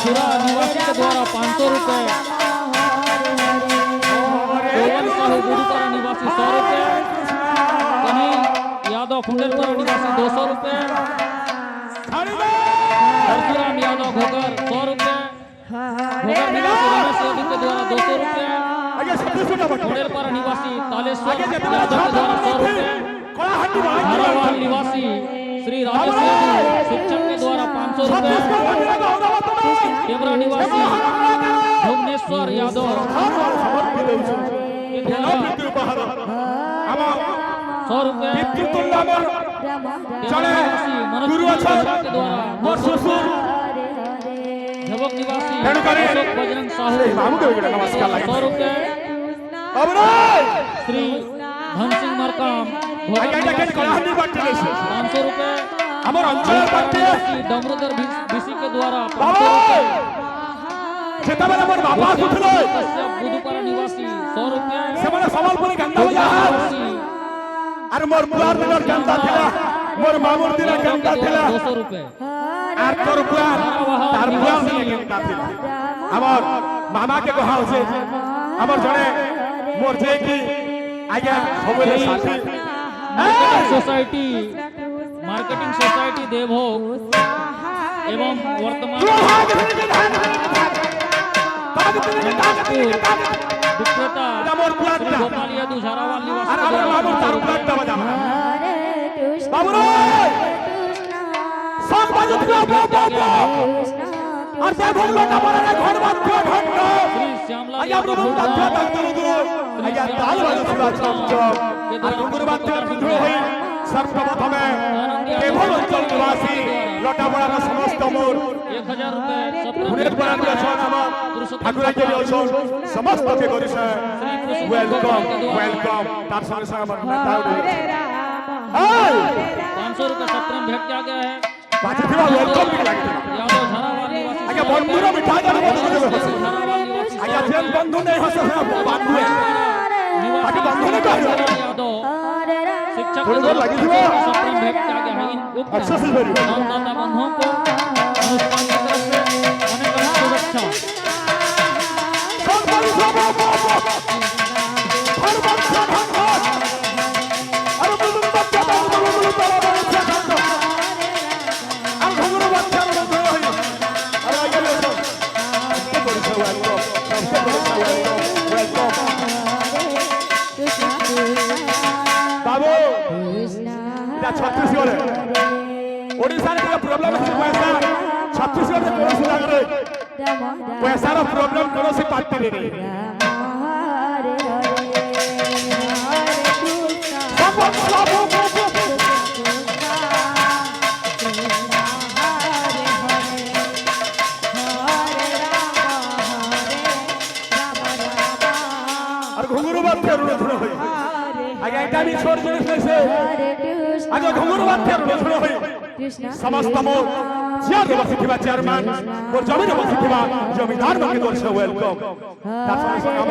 छुरा निवासी के द्वारा 500 रुपए, गुरुपारा निवासी 100 रुपए, कन्हैया यादव फुंडेलपुरा निवासी 200 रुपए, परशुराम यादव घोगर 100 रुपए, घोगर निवासी रमेश यादव के द्वारा 200 रुपए, फुंडेलपुरा निवासी तालेश्वर यादव के द्वारा 100 रुपए, धारावाल निवासी श्री राजेश शिक्षक के द्वारा 500 रुपए, केवरा निवासी भुवनेश्वर यादव 100 रुपए, अच्छा के द्वारा मोर सुसुर झबक निवासी तेणु करे अशोक बजरंग साहू मामू के बेटा नमस्कार लागे 100 रुपए बाबू रे श्री धन सिंह मरकाम आगे के कलाहंडी बाटे ले 500 रुपए हमर अंचल बाटे डमरुदर बीसी के द्वारा बाबू सेता बेला मोर बाबा सुथले बुधुपारा निवासी 100 रुपए से माने संबलपुर गंगा बजा अरे मोर बुआर दिनर गंगा थिला मोर मामुर दिनर गंगा थिला 200 रुपए আর তোর বুয়ার তার বুয়ার দিনে গেমটা ছিল আমার মামাকে কহা হচ্ছে আমার জনে মোর যে কি আজ্ঞা সবলে সাথী मार्केटिंग सोसाइटी देवभोग एवं वर्तमान विक्रेता श्री गोपाल यादव झारावाल निवासी बाबू रे सब बाजू और देखो लोटा बना घर बात क्यों ढंग श्री श्यामलाल आया प्रभु तत्व तत्व दुरो आया ताल बाजू सुरा चमचम और गुरु बात दुरो होई सर्वप्रथमे केवल अंचल निवासी लोटा बना समस्त मोर 1000 रुपए पुनेर बना के छन हम ठाकुर के लिए छन समस्त के करिस वेलकम वेलकम तार संग संग हमर नेता हाय 500 रुपए सत्रम भेंट किया गया है पाछे फिर वेलकम भी लागे यादव झारावाल निवासी आगे बंधुर मिठा जाने आगे जेल बंधु नहीं हंस बंधु है आगे बंधु ने कहा यादव शिक्षक थोड़ी देर लगी थी वो सत्रम भेंट किया गया है इन अच्छा से भरी दाता बंधुओं को अनुष्ठान की तरफ से अनेक अनेक शुभेच्छा सब बड़ी सब हर बच्चा ढंग अरे बुजुर्ग बच्चा ढंग बच्चा ढंग अब घुंगरू बच्चा ढंग अरे आगे ले लो सबसे बड़ी से वेलकम सबसे बड़ी से वेलकम बाबू এটা ছত্তিশগড়ে ওড়িশার যে প্রবলেম আছে পয়সা ছত্তিশগড়ে কোনসি জায়গায় পয়সার প্রবলেম কোনসি পার্টি নেই আর ঘুঙুরু বাচ্চা রুড়ে ধরে হই আগে এটা আমি ছোট জিনিস নেছে আগে ঘুঙুরু বাচ্চা রুড়ে ধরে হই समस्त मोर जिया के बसिथिबा चेयरमैन मोर जमीन बसिथिबा जमींदार मन के दोस्त वेलकम तार संग संग हम